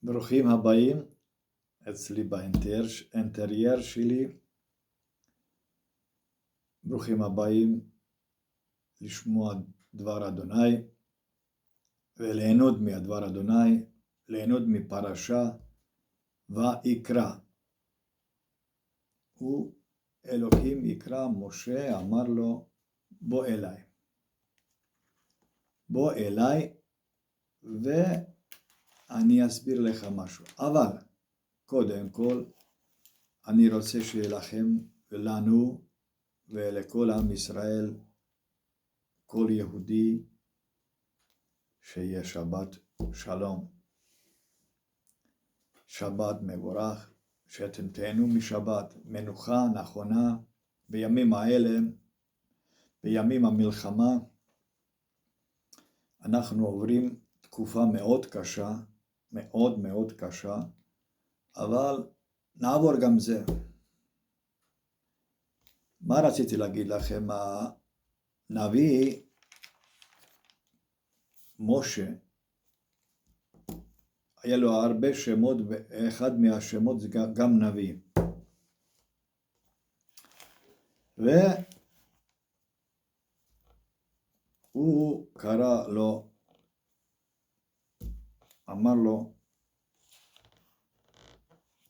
ברוכים הבאים אצלי באינטרייר שלי. ברוכים הבאים לשמוע דבר אדוני וליהנות מהדבר אדוני, ליהנות מפרשה ויקרא. אלוהים יקרא, משה אמר לו בוא אליי. בוא אליי ואני אסביר לך משהו. אבל קודם כל אני רוצה שיהיה לכם ולנו ולכל עם ישראל, כל יהודי, שיהיה שבת שלום. שבת מבורך, שאתם תהנו משבת, מנוחה נכונה בימים האלה, בימים המלחמה. אנחנו עוברים תקופה מאוד קשה, מאוד מאוד קשה, אבל נעבור גם זה. מה רציתי להגיד לכם? הנביא משה, היה לו הרבה שמות, ואחד מהשמות זה גם נביא. והוא קרא לו, אמר לו,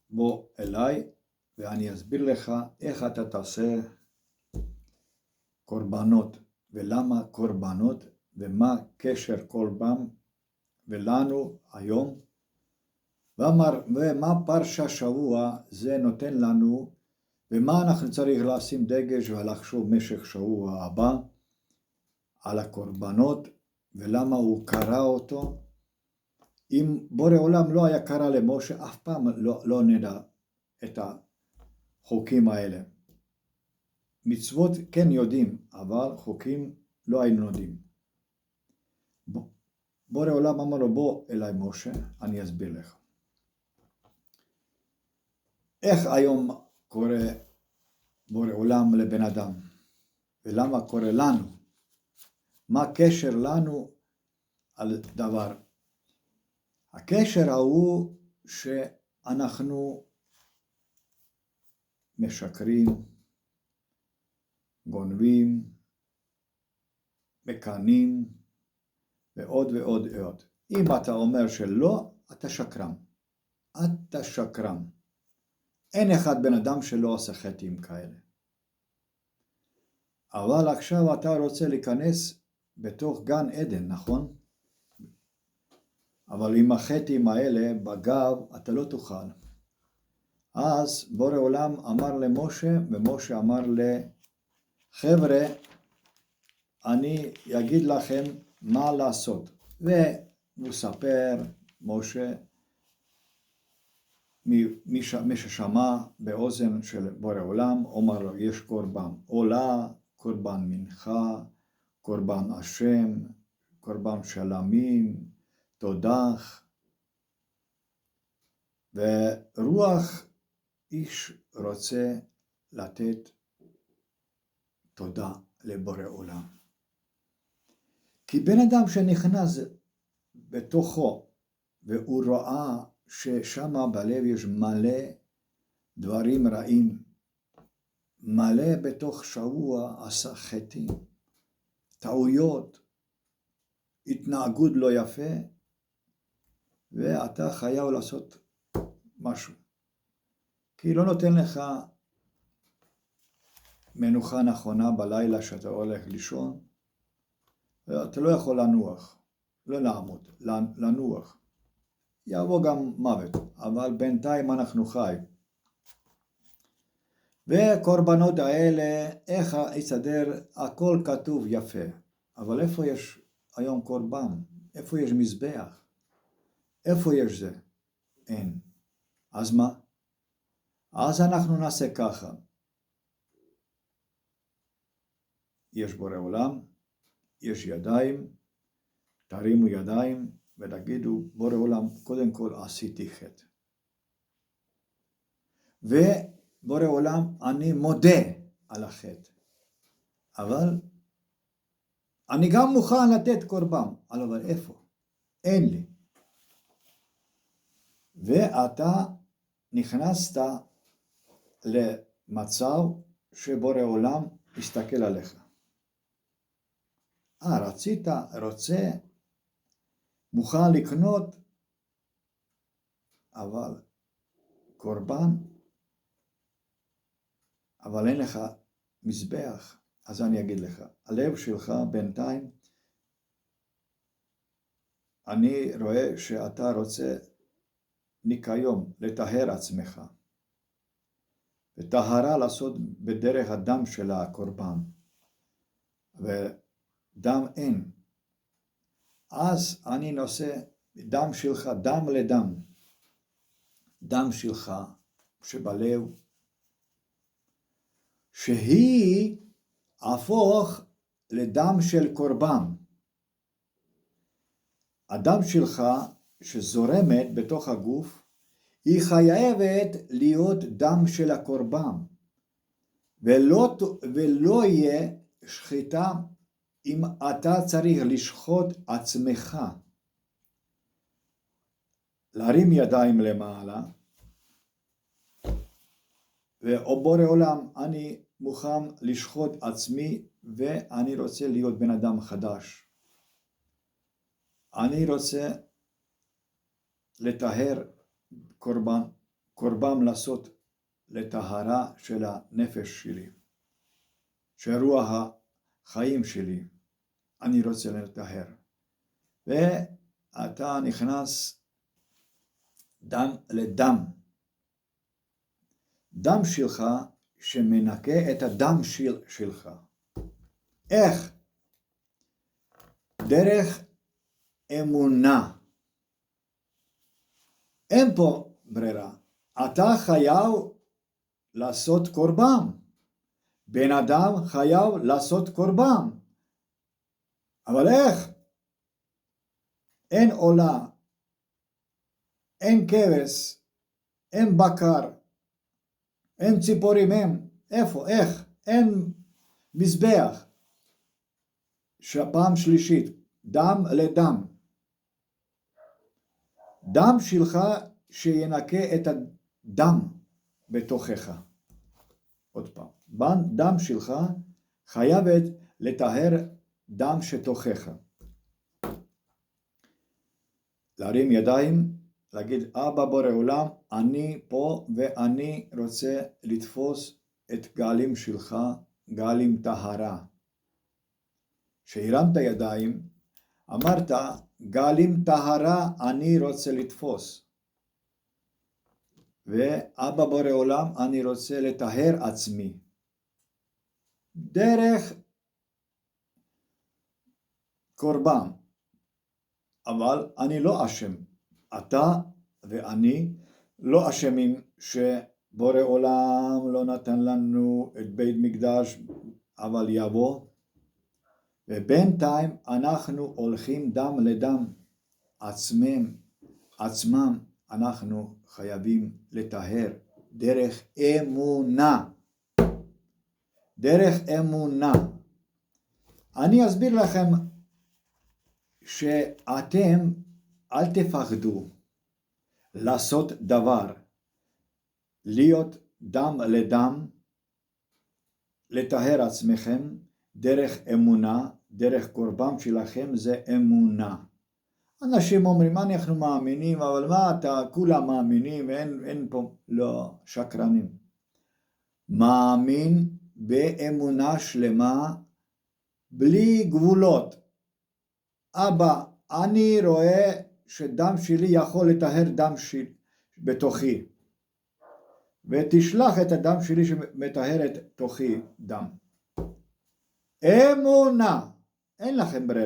בוא אליי ואני אסביר לך איך אתה תעשה קורבנות, ולמה קורבנות, ומה קשר קורבן ולנו היום, ומה פרשה שבוע זה נותן לנו, ומה אנחנו צריך לשים דגש ולחשוב משך שבוע הבא על הקורבנות, ולמה הוא קרא אותו. אם בורא עולם לא היה קרא למשה, אף פעם לא נדע את החוקים האלה. מצוות כן יודעים, אבל חוקים לא היינו יודעים. בורא עולם אמר לו, בוא אליי משה, אני אסביר לך. איך היום קורא בורא עולם לבן אדם? ולמה קורא לנו? מה הקשר לנו על דבר? הקשר הוא שאנחנו משקרים, גונבים, מקנאים, ועוד ועוד ועוד. אם אתה אומר שלא, אתה שקרן. אתה שקרן. אין אחד בן אדם שלא עושה חטאים כאלה. אבל עכשיו אתה רוצה להיכנס בתוך גן עדן, נכון? אבל עם החטאים האלה בגב אתה לא תוכל. אז בורא עולם אמר למשה, ומשה אמר לחבר'ה, אני אגיד לכם מה לעשות. והוא ספר, משה, מי ששמע באוזן של בורא עולם, אומר לו, יש קורבן עולה, קורבן מנחה, קורבן השם, קורבן שלמים, תודח. ורוח איש רוצה לתת תודה לבורא עולם. כי בן אדם שנכנס בתוכו והוא רואה ששמה בלב יש מלא דברים רעים, מלא בתוך שבוע עשה חטאים, טעויות, התנהגות לא יפה, ואתה חייב לעשות משהו. כי לא נותן לך מנוחה נכונה בלילה שאתה הולך לישון, אתה לא יכול לנוח, לא לעמוד, לנוח. יבוא גם מוות, אבל בינתיים אנחנו חי. וקורבנות האלה, איך יסדר, הכל כתוב יפה. אבל איפה יש היום קורבן? איפה יש מזבח? איפה יש זה? אין. אז מה? אז אנחנו נעשה ככה. יש בורא עולם, יש ידיים, תרימו ידיים ותגידו, בורא עולם, קודם כל עשיתי חטא. ובורא עולם, אני מודה על החטא. אבל אני גם מוכן לתת קורבן, אבל איפה? אין לי. ואתה נכנסת למצב שבורא עולם הסתכל עליך. רוצה, מוכן לקנות, אבל קורבן, אבל אין לך מזבח. אז אני אגיד לך, הלב שלך בינתיים, אני רואה שאתה רוצה ניקיון, לטהר עצמך. וטהרה לעשות בדרך הדם של הקורבן. ודם אין. אז אני נושא דם שלך, דם לדם. דם שלך שבלב, שהיא הפוך לדם של קורבן. הדם שלך שזורמת בתוך הגוף, היא חייבת להיות דם של הקורבן, ולא יהיה שחיטה אם אתה צריך לשחוט עצמך. להרים ידיים למעלה, ובורא עולם, אני מוכן לשחוט עצמי, ואני רוצה להיות בן אדם חדש. אני רוצה לטהר קורבן לעשות לטהרה של הנפש שלי, של רוח החיים שלי. אני רוצה לטהר. ואתה נכנס דם לדם. דם שלך שמנקה את הדם שלך. איך? דרך אמונה. אין פה ברירה. אתה חייב לעשות קורבן. בן אדם חייב לעשות קורבן. אבל איך? אין עולה, אין כבש, אין בקר, אין ציפורים, איפה? איך? אין מזבח. פעם שלישית, דם לדם. דם שלך שינקה את הדם בתוכך. עוד פעם, דם שלך חייבת לטהר דם שתוכך. להרים ידיים, להגיד, אבא בורא עולם, אני פה ואני רוצה לתפוס את גלים שלך, גלים טהרה. שהרמת ידיים, אמרת, גלים טהרה אני רוצה לתפוס. ואבא בורא עולם, אני רוצה לטהר עצמי. דרך קורבן. אבל אני לא אשם. אתה ואני לא אשמים שבורא עולם לא נתן לנו את בית מקדש, אבל יבוא. ובינתיים אנחנו הולכים דם לדם. עצמם אנחנו חייבים לטהר דרך אמונה. דרך אמונה. אני אסביר לכם שאתם אל תפחדו לעשות דבר, להיות דם לדם, לטהר עצמכם דרך אמונה, דרך קורבן שלכם זה אמונה. אנשים אומרים, אנחנו מאמינים, אבל מה אתה, כולם מאמינים, אין פה, לא, שקרנים. מאמין באמונה שלמה, בלי גבולות. אבא, אני רואה שדם שלי יכול לטהר דם שלי בתוכי. ותשלח את הדם שלי שמטהר את תוכי דם. אמונה, אין לכם ברירה.